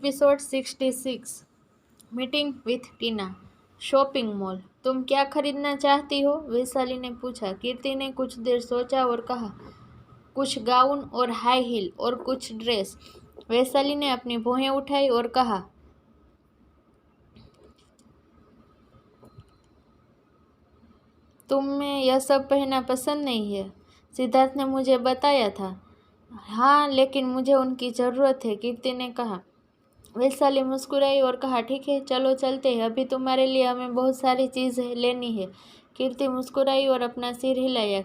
Episode 66 meeting with Tina. Shopping mall. तुम क्या खरीदना चाहती हो? वैशाली ने पूछा। कीर्ति ने कुछ देर सोचा और कहा, कुछ गाउन और हाई हील और कुछ ड्रेस। वैशाली ने अपनी भौहें उठाई और कहा, तुम्हें यह सब पहनना पसंद नहीं है? सिद्धार्थ ने मुझे बताया था। हाँ, लेकिन मुझे उनकी ज़रूरत है, कीर्ति ने कहा। वैशाली मुस्कुराई और कहा, ठीक है, चलो चलते हैं। अभी तुम्हारे लिए हमें बहुत सारी चीज़ें लेनी है। कीर्ति मुस्कुराई और अपना सिर हिलाया।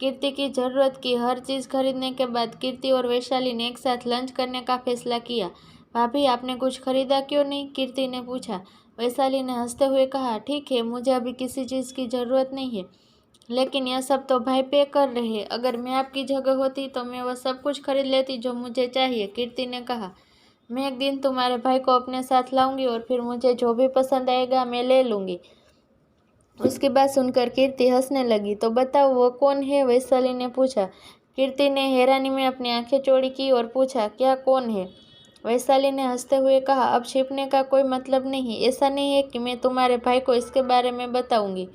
कीर्ति की ज़रूरत की हर चीज़ खरीदने के बाद कीर्ति और वैशाली ने एक साथ लंच करने का फैसला किया। भाभी, आपने कुछ खरीदा क्यों नहीं? कीर्ति ने पूछा। वैशाली ने हंसते हुए कहा, ठीक है, मुझे अभी किसी चीज़ की ज़रूरत नहीं है, लेकिन यह सब तो भाई पे कर रहे हैं। अगर मैं आपकी जगह होती तो मैं वह सब कुछ खरीद लेती जो मुझे चाहिए। कीर्ति ने कहा, मैं एक दिन तुम्हारे भाई को अपने साथ लाऊंगी और फिर मुझे जो भी पसंद आएगा मैं ले लूँगी। उसकी बात सुनकर कीर्ति हंसने लगी। तो बताओ, वो कौन है? वैशाली ने पूछा। कीर्ति ने हैरानी में अपनी आंखें चौड़ी की और पूछा, क्या कौन है? वैशाली ने हंसते हुए कहा, अब छिपने का कोई मतलब नहीं। ऐसा नहीं है कि मैं तुम्हारे भाई को इसके बारे में बताऊंगी।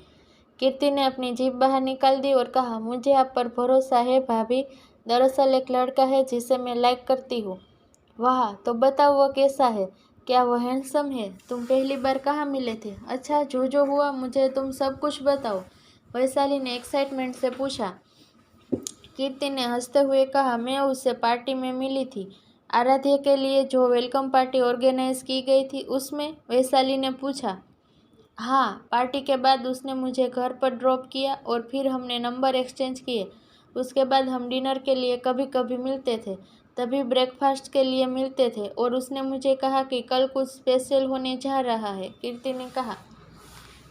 कीर्ति ने अपनी जीभ बाहर निकाल दी और कहा, मुझे आप पर भरोसा है भाभी। दरअसल एक लड़का है जिसे मैं लाइक करती हूँ। वाह, तो बताओ वो कैसा है? क्या वो हैंडसम है? तुम पहली बार कहाँ मिले थे? अच्छा, जो हुआ मुझे तुम सब कुछ बताओ, वैशाली ने एक्साइटमेंट से पूछा। कीर्ति ने हंसते हुए कहा, मैं उससे पार्टी में मिली थी। आराध्या के लिए जो वेलकम पार्टी ऑर्गेनाइज की गई थी उसमें? वैशाली ने पूछा। हाँ, पार्टी के बाद उसने मुझे घर पर ड्रॉप किया और फिर हमने नंबर एक्सचेंज किए। उसके बाद हम डिनर के लिए कभी कभी मिलते थे, तभी ब्रेकफास्ट के लिए मिलते थे, और उसने मुझे कहा कि कल कुछ स्पेशल होने जा रहा है, कीर्ति ने कहा।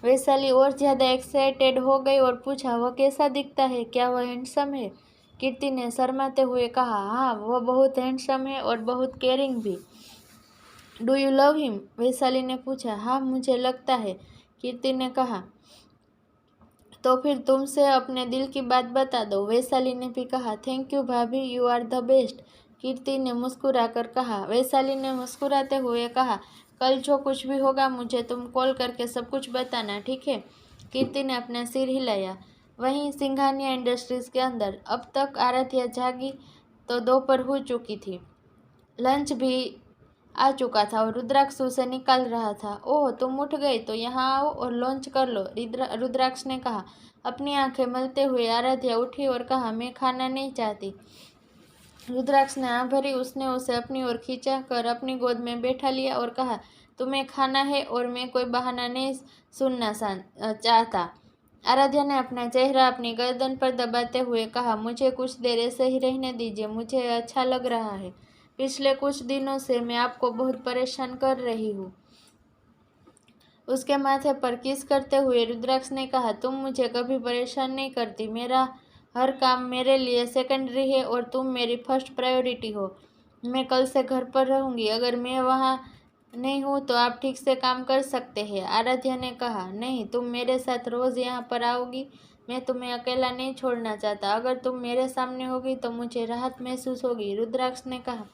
वैशाली और ज़्यादा एक्साइटेड हो गई और पूछा, वह कैसा दिखता है? क्या वह हैंडसम है? कीर्ति ने शर्माते हुए कहा, हाँ, वह बहुत हैंडसम है और बहुत केयरिंग भी। Do you love him? Vaishali ने पूछा। हाँ, मुझे लगता है, कीर्ति ने कहा। तो फिर तुमसे अपने दिल की बात बता दो, वैशाली ने भी कहा। थैंक यू भाभी, यू आर द बेस्ट, कीर्ति ने मुस्कुराकर कहा। वैशाली ने मुस्कुराते हुए कहा, कल जो कुछ भी होगा मुझे तुम कॉल करके सब कुछ बताना, ठीक है? कीर्ति ने अपना सिर हिलाया। वहीं सिंघानिया इंडस्ट्रीज के अंदर अब तक आराध्या जागी तो दोपहर हो चुकी थी। लंच भी आ चुका था और रुद्राक्ष उसे निकाल रहा था। ओह, तुम उठ गए, तो यहाँ आओ और लंच कर लो, रुद्राक्ष ने कहा। अपनी आंखें मलते हुए आराध्या उठी और कहा, मैं खाना नहीं चाहती। रुद्राक्ष ने आँख भरी। उसने उसे अपनी ओर खींचा कर अपनी गोद में बैठा लिया और कहा, तुम्हें खाना है और मैं कोई बहाना नहीं सुनना चाहता। आराध्या ने अपना चेहरा अपनी गर्दन पर दबाते हुए कहा, मुझे कुछ देर ऐसे ही रहने दीजिए, मुझे अच्छा लग रहा है। पिछले कुछ दिनों से मैं आपको बहुत परेशान कर रही हूँ। उसके माथे पर किस करते हुए रुद्राक्ष ने कहा, तुम मुझे कभी परेशान नहीं करती। मेरा हर काम मेरे लिए सेकेंडरी है और तुम मेरी फर्स्ट प्रायोरिटी हो। मैं कल से घर पर रहूँगी। अगर मैं वहाँ नहीं हूँ तो आप ठीक से काम कर सकते हैं। आराध्या ने कहा, नहीं, तुम मेरे साथ रोज़ यहाँ पर आओगी। मैं तुम्हें अकेला नहीं छोड़ना चाहता। अगर तुम मेरे सामने होगी तो मुझे राहत महसूस होगी, रुद्राक्ष ने कहा।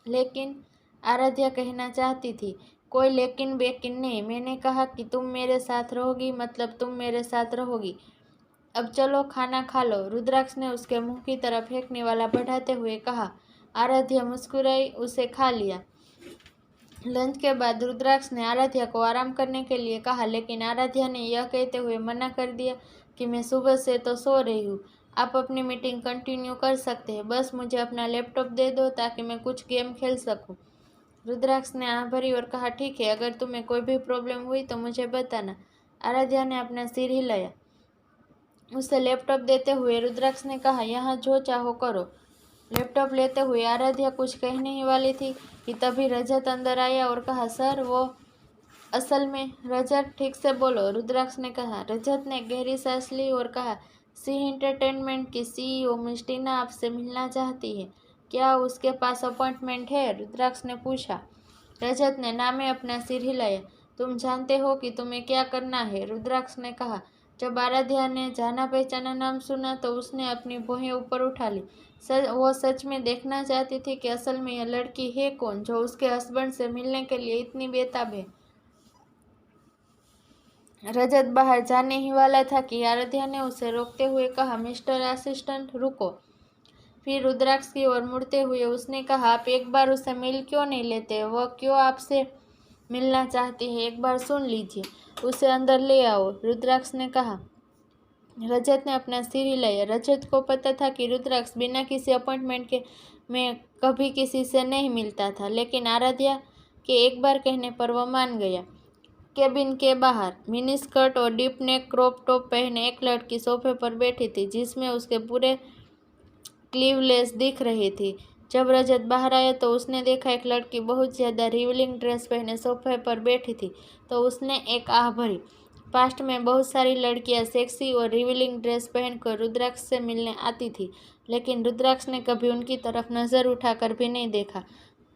लेकिन, आराध्या कहना चाहती थी। कोई लेकिन बेकिन नहीं, मैंने कहा कि तुम मेरे साथ रहोगी, मतलब तुम मेरे साथ रहोगी। अब चलो खाना खा लो, रुद्राक्ष ने उसके मुंह की तरफ फेंकने वाला बढ़ाते हुए कहा। आराध्या मुस्कुराई। उसे खा लिया। लंच के बाद रुद्राक्ष ने आराध्या को आराम करने के लिए कहा, लेकिन आराध्या ने यह कहते हुए मना कर दिया कि मैं सुबह से तो सो रही हूँ। आप अपनी मीटिंग कंटिन्यू कर सकते हैं, बस मुझे अपना लैपटॉप दे दो ताकि मैं कुछ गेम खेल सकूं। रुद्राक्ष ने आँख भरी और कहा, ठीक है, अगर तुम्हें कोई भी प्रॉब्लम हुई तो मुझे बताना। आराध्या ने अपना सिर हिलाया। उसे लैपटॉप देते हुए रुद्राक्ष ने कहा, यहाँ जो चाहो करो। लैपटॉप लेते हुए आराध्या कुछ कहने ही वाली थी कि तभी रजत अंदर आया और कहा, सर, वो असल में। रजत, ठीक से बोलो, रुद्राक्ष ने कहा। रजत ने गहरी सांस ली और कहा, सी एंटरटेनमेंट की सीईओ मिस टीना आपसे मिलना चाहती है। क्या उसके पास अपॉइंटमेंट है? रुद्राक्ष ने पूछा। रजत ने नामे अपना सिर हिलाया। तुम जानते हो कि तुम्हें क्या करना है, रुद्राक्ष ने कहा। जब आराध्या ने जाना पहचाना नाम सुना तो उसने अपनी भौहें ऊपर उठा ली। वो सच में देखना चाहती थी कि असल में यह लड़की है कौन जो उसके हस्बैंड से मिलने के लिए इतनी बेताब है। रजत बाहर जाने ही वाला था कि आराध्या ने उसे रोकते हुए कहा, मिस्टर असिस्टेंट रुको। फिर रुद्राक्ष की ओर मुड़ते हुए उसने कहा, आप एक बार उसे मिल क्यों नहीं लेते? वह क्यों आपसे मिलना चाहती है? एक बार सुन लीजिए, उसे अंदर ले आओ, रुद्राक्ष ने कहा। रजत ने अपना सिर हिलाया। रजत को पता था कि रुद्राक्ष बिना किसी अपॉइंटमेंट के में कभी किसी से नहीं मिलता था, लेकिन आराध्या के एक बार कहने पर वह मान गया। केबिन के बाहर मिनी स्कर्ट और डीप नेक क्रॉप टॉप पहने एक लड़की सोफे पर बैठी थी, जिसमें उसके पूरे क्लीवलेस दिख रही थी। जब रजत बाहर आया तो उसने देखा एक लड़की बहुत ज़्यादा रिवीलिंग ड्रेस पहने सोफे पर बैठी थी, तो उसने एक आह भरी। पास्ट में बहुत सारी लड़कियां सेक्सी और रिवीलिंग ड्रेस पहनकर रुद्राक्ष से मिलने आती थी, लेकिन रुद्राक्ष ने कभी उनकी तरफ नज़र उठाकर भी नहीं देखा।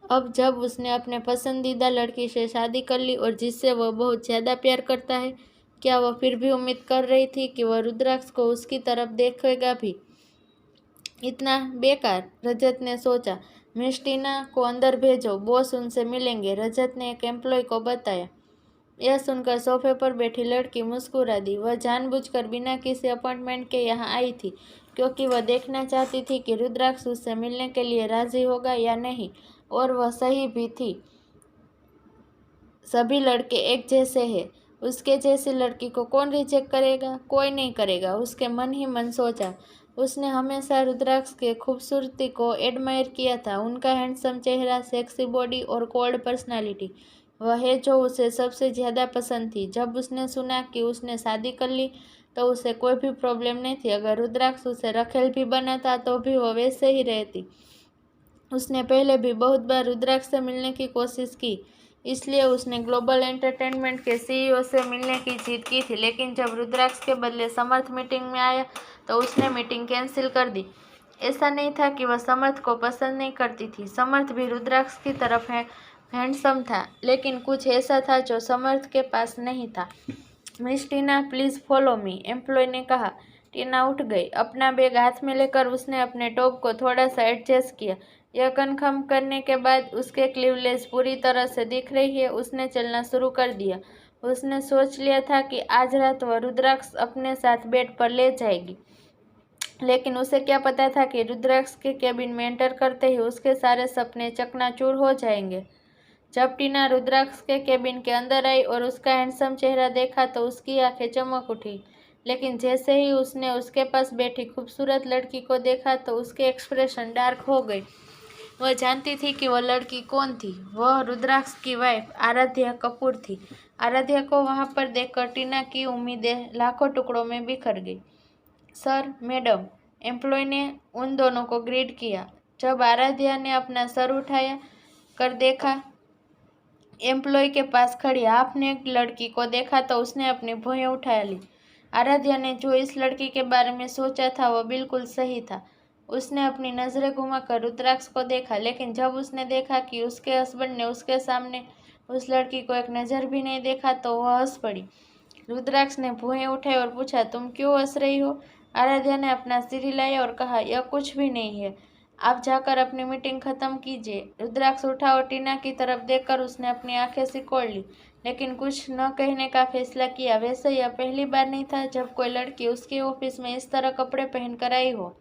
अब जब उसने अपने पसंदीदा लड़की से शादी कर ली और जिससे वह बहुत ज़्यादा प्यार करता है, क्या वह फिर भी उम्मीद कर रही थी कि वह रुद्राक्ष को उसकी तरफ देखेगा भी? इतना बेकार, रजत ने सोचा। मिस टीना को अंदर भेजो, बॉस उनसे मिलेंगे, रजत ने एक एम्प्लॉय को बताया। यह सुनकर सोफे पर बैठी लड़की मुस्कुरा दी। वह जानबूझकर बिना किसी अपॉइंटमेंट के यहाँ आई थी, क्योंकि वह देखना चाहती थी कि रुद्राक्ष उससे मिलने के लिए राजी होगा या नहीं, और वह सही भी थी। सभी लड़के एक जैसे हैं, उसके जैसी लड़की को कौन रिजेक्ट करेगा? कोई नहीं करेगा, उसके मन ही मन सोचा। उसने हमेशा रुद्राक्ष के खूबसूरती को एडमायर किया था, उनका हैंडसम चेहरा, सेक्सी बॉडी और कोल्ड पर्सनालिटी, वह है जो उसे सबसे ज़्यादा पसंद थी। जब उसने सुना कि उसने शादी कर ली तो उसे कोई भी प्रॉब्लम नहीं थी। अगर रुद्राक्ष उसे रखेल भी बनाता तो भी वह वैसे ही रहती। उसने पहले भी बहुत बार रुद्राक्ष से मिलने की कोशिश की, इसलिए उसने ग्लोबल एंटरटेनमेंट के सीईओ से मिलने की जिद की थी, लेकिन जब रुद्राक्ष के बदले समर्थ मीटिंग में आया तो उसने मीटिंग कैंसिल कर दी। ऐसा नहीं था कि वह समर्थ को पसंद नहीं करती थी, समर्थ भी रुद्राक्ष की तरफ हैंडसम था, लेकिन कुछ ऐसा था जो समर्थ के पास नहीं था। Miss Tina, please follow me, employee ने कहा। टीना उठ गई। अपना बैग हाथ में लेकर उसने अपने टॉप को थोड़ा सा एडजस्ट किया। यह कन्फर्म करने के बाद उसके क्लीवलेस पूरी तरह से दिख रही है, उसने चलना शुरू कर दिया। उसने सोच लिया था कि आज रात वह रुद्राक्ष अपने साथ बेड पर ले जाएगी, लेकिन उसे क्या पता था कि रुद्राक्ष के केबिन में एंटर करते ही उसके सारे सपने चकनाचूर हो जाएंगे। जब टीना रुद्राक्ष के केबिन के अंदर आई और उसका हैंडसम चेहरा देखा तो उसकी आंखें चमक उठी, लेकिन जैसे ही उसने उसके पास बैठी खूबसूरत लड़की को देखा तो उसके एक्सप्रेशन डार्क हो गए। वह जानती थी कि वह लड़की कौन थी। वह रुद्राक्ष की वाइफ आराध्या कपूर थी। आराध्या को वहां पर देखकर टीना की उम्मीदें लाखों टुकड़ों में बिखर गई। सर, मैडम, एम्प्लॉय ने उन दोनों को ग्रीट किया। जब आराध्या ने अपना सर उठाया कर देखा एम्प्लॉय के पास खड़ी आपने एक लड़की को देखा तो उसने अपनी भुएं उठा ली। आराध्या ने जो इस लड़की के बारे में सोचा था वह बिल्कुल सही था। उसने अपनी नज़रें घुमाकर रुद्राक्ष को देखा, लेकिन जब उसने देखा कि उसके हस्बैंड ने उसके सामने उस लड़की को एक नज़र भी नहीं देखा तो वह हंस पड़ी। रुद्राक्ष ने भुएं उठाई और पूछा, तुम क्यों हंस रही हो? आराध्या ने अपना सिर हिलाया और कहा, यह कुछ भी नहीं है, आप जाकर अपनी मीटिंग खत्म कीजिए। रुद्राक्ष उठा और टीना की तरफ देखकर उसने अपनी आंखें सिकोड़ ली, लेकिन कुछ न कहने का फैसला किया। वैसे यह पहली बार नहीं था जब कोई लड़की उसके ऑफिस में इस तरह कपड़े पहनकर आई हो।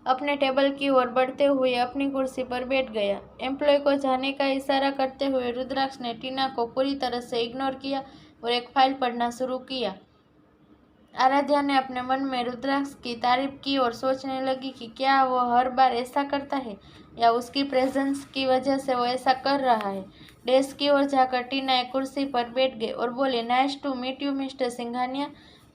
अपने टेबल की ओर बढ़ते हुए अपनी कुर्सी पर बैठ गया। एम्प्लॉय को जाने का इशारा करते हुए रुद्राक्ष ने टीना को पूरी तरह से इग्नोर किया और एक फाइल पढ़ना शुरू किया। आराध्या ने अपने मन में रुद्राक्ष की तारीफ की और सोचने लगी कि क्या वह हर बार ऐसा करता है या उसकी प्रेजेंस की वजह से वो ऐसा कर रहा है। डेस्क की ओर जाकर टीना एक कुर्सी पर बैठ गई और बोले, nice to meet you mister Singhania.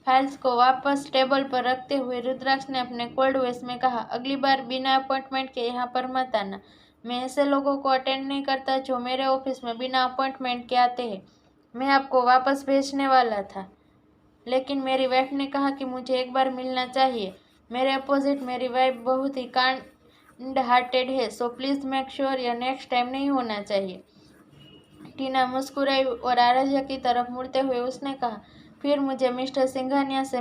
Files को वापस टेबल पर रखते हुए रुद्राक्ष ने अपने कोल्ड वॉइस में कहा, अगली बार बिना अपॉइंटमेंट के यहाँ पर मत आना। मैं ऐसे लोगों को अटेंड नहीं करता जो मेरे ऑफिस में बिना अपॉइंटमेंट के आते हैं। मैं आपको वापस भेजने वाला था, लेकिन मेरी वाइफ ने कहा कि मुझे एक बार मिलना चाहिए। मेरे अपोजिट मेरी वाइफ बहुत ही काइंड हार्टेड है, सो प्लीज़ मेक श्योर यह नेक्स्ट टाइम नहीं होना चाहिए। टीना मुस्कुराई और आराध्या की तरफ मुड़ते हुए उसने कहा, फिर मुझे मिस्टर सिंघानिया से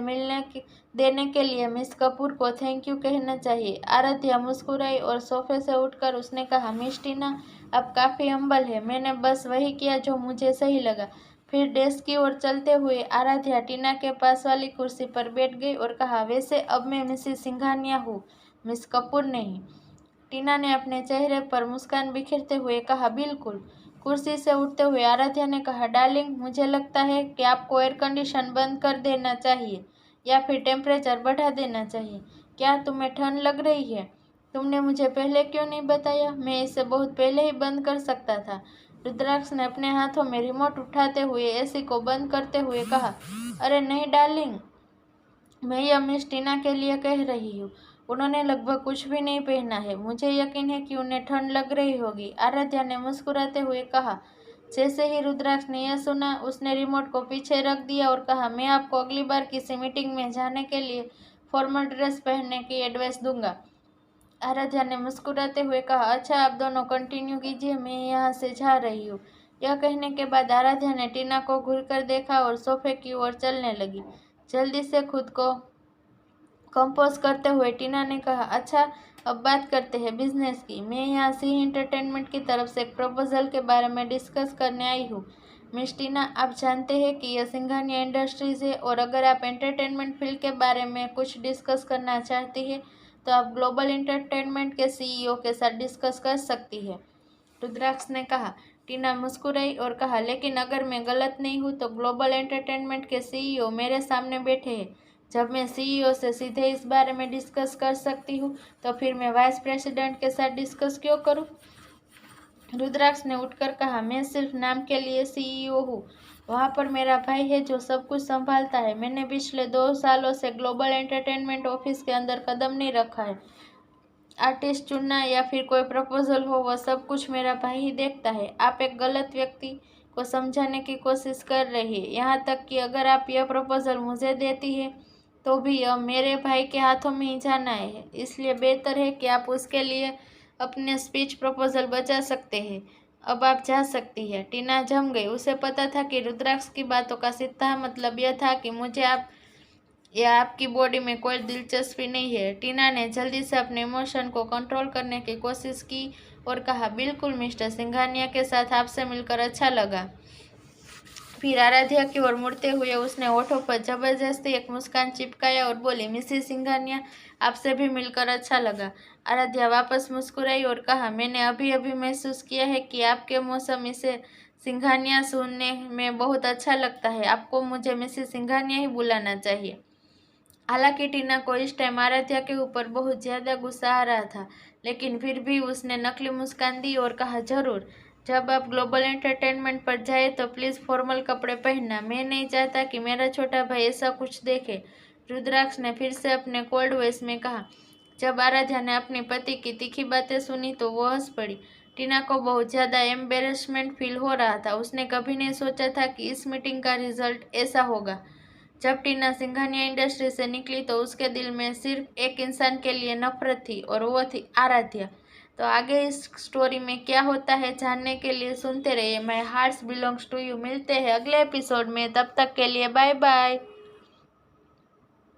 देने के लिए मिस कपूर को थैंक यू कहना चाहिए। आराध्या मुस्कुराई और सोफे से उठकर उसने कहा, मिस टीना, अब काफ़ी हम्बल है। मैंने बस वही किया जो मुझे सही लगा। फिर डेस्क की ओर चलते हुए आराध्या टीना के पास वाली कुर्सी पर बैठ गई और कहा, वैसे अब मैं मिसेस सिंघानिया हूँ, मिस कपूर नहीं। टीना ने अपने चेहरे पर मुस्कान बिखेरते हुए कहा, बिल्कुल। कुर्सी से उठते हुए आराध्या ने कहा, डार्लिंग, मुझे लगता है कि आपको एयर कंडीशन बंद कर देना चाहिए या फिर टेम्परेचर बढ़ा देना चाहिए। क्या तुम्हें ठंड लग रही है? तुमने मुझे पहले क्यों नहीं बताया? मैं इसे बहुत पहले ही बंद कर सकता था। रुद्राक्ष ने अपने हाथों में रिमोट उठाते हुए एसी को बंद करते हुए कहा, अरे नहीं डार्लिंग, मैं यह मिस टीना के लिए कह रही हूँ। उन्होंने लगभग कुछ भी नहीं पहना है। मुझे यकीन है कि उन्हें ठंड लग रही होगी, आराध्या ने मुस्कुराते हुए कहा। जैसे ही रुद्राक्ष ने यह सुना, उसने रिमोट को पीछे रख दिया और कहा, मैं आपको अगली बार किसी मीटिंग में जाने के लिए फॉर्मल ड्रेस पहनने की एडवाइस दूंगा। आराध्या ने मुस्कुराते हुए कहा, अच्छा, आप दोनों कंटिन्यू कीजिए, मैं यहाँ से जा रही हूँ। यह कहने के बाद आराध्या ने टीना को घूरकर देखा और सोफे की ओर चलने लगी। जल्दी से खुद को कंपोज करते हुए टीना ने कहा, अच्छा, अब बात करते हैं बिजनेस की। मैं यहाँ सिंह एंटरटेनमेंट की तरफ से एक प्रपोजल के बारे में डिस्कस करने आई हूँ। मिस टीना, आप जानते हैं कि यह सिंघानिया इंडस्ट्रीज है और अगर आप एंटरटेनमेंट फील्ड के बारे में कुछ डिस्कस करना चाहती है तो आप ग्लोबल एंटरटेनमेंट के सीईओ के साथ डिस्कस कर सकती है, रुद्राक्ष ने कहा। टीना मुस्कुराई और कहा, लेकिन अगर मैं गलत नहीं हूँ तो ग्लोबल एंटरटेनमेंट के सीईओ मेरे सामने बैठे हैं। जब मैं सीईओ से सीधे इस बारे में डिस्कस कर सकती हूँ तो फिर मैं वाइस प्रेसिडेंट के साथ डिस्कस क्यों करूँ? रुद्राक्ष ने उठकर कहा, मैं सिर्फ नाम के लिए सीईओ हूँ। वहाँ पर मेरा भाई है जो सब कुछ संभालता है। मैंने पिछले 2 सालों से ग्लोबल एंटरटेनमेंट ऑफिस के अंदर कदम नहीं रखा है। आर्टिस्ट चुनना या फिर कोई प्रपोजल हो, वह सब कुछ मेरा भाई ही देखता है। आप एक गलत व्यक्ति को समझाने की कोशिश कर रही है। यहाँ तक कि अगर आप यह प्रपोजल मुझे देती है तो भी यह मेरे भाई के हाथों में ही जाना है। इसलिए बेहतर है कि आप उसके लिए अपने स्पीच प्रपोजल बचा सकते हैं। अब आप जा सकती है। टीना जम गई। उसे पता था कि रुद्राक्ष की बातों का सीधा मतलब यह था कि मुझे आप या आपकी बॉडी में कोई दिलचस्पी नहीं है। टीना ने जल्दी से अपने इमोशन को कंट्रोल करने की कोशिश की और कहा, बिल्कुल मिस्टर सिंघानिया के साथ आपसे मिलकर अच्छा लगा। फिर आराध्या की ओर मुड़ते हुए उसने होठों पर जबरदस्ती एक मुस्कान चिपकाया और बोली, मिसेस सिंघानिया, आपसे भी मिलकर अच्छा लगा। आराध्या वापस मुस्कुराई और कहा, मैंने अभी अभी महसूस किया है कि आपके मौसम इसे सिंघानिया सुनने में बहुत अच्छा लगता है। आपको मुझे मिसेस सिंघानिया ही बुलाना चाहिए। हालांकि टीना को इस टाइम आराध्या के ऊपर बहुत ज़्यादा गुस्सा आ रहा था, लेकिन फिर भी उसने नकली मुस्कान दी और कहा, जरूर, जब आप ग्लोबल एंटरटेनमेंट पर जाए तो प्लीज़ फॉर्मल कपड़े पहनना। मैं नहीं चाहता कि मेरा छोटा भाई ऐसा कुछ देखे, रुद्राक्ष ने फिर से अपने कोल्ड वॉइस में कहा। जब आराध्या ने अपने पति की तीखी बातें सुनी तो वो हंस पड़ी। टीना को बहुत ज़्यादा एम्बेरसमेंट फील हो रहा था। उसने कभी नहीं सोचा था कि इस मीटिंग का रिजल्ट ऐसा होगा। जब टीना सिंघानिया इंडस्ट्री से निकली तो उसके दिल में सिर्फ एक इंसान के लिए नफरत थी और वो थी आराध्या। तो आगे इस स्टोरी में क्या होता है जानने के लिए सुनते रहिए my hearts belongs to you. मिलते हैं अगले एपिसोड में, तब तक के लिए बाय बाय।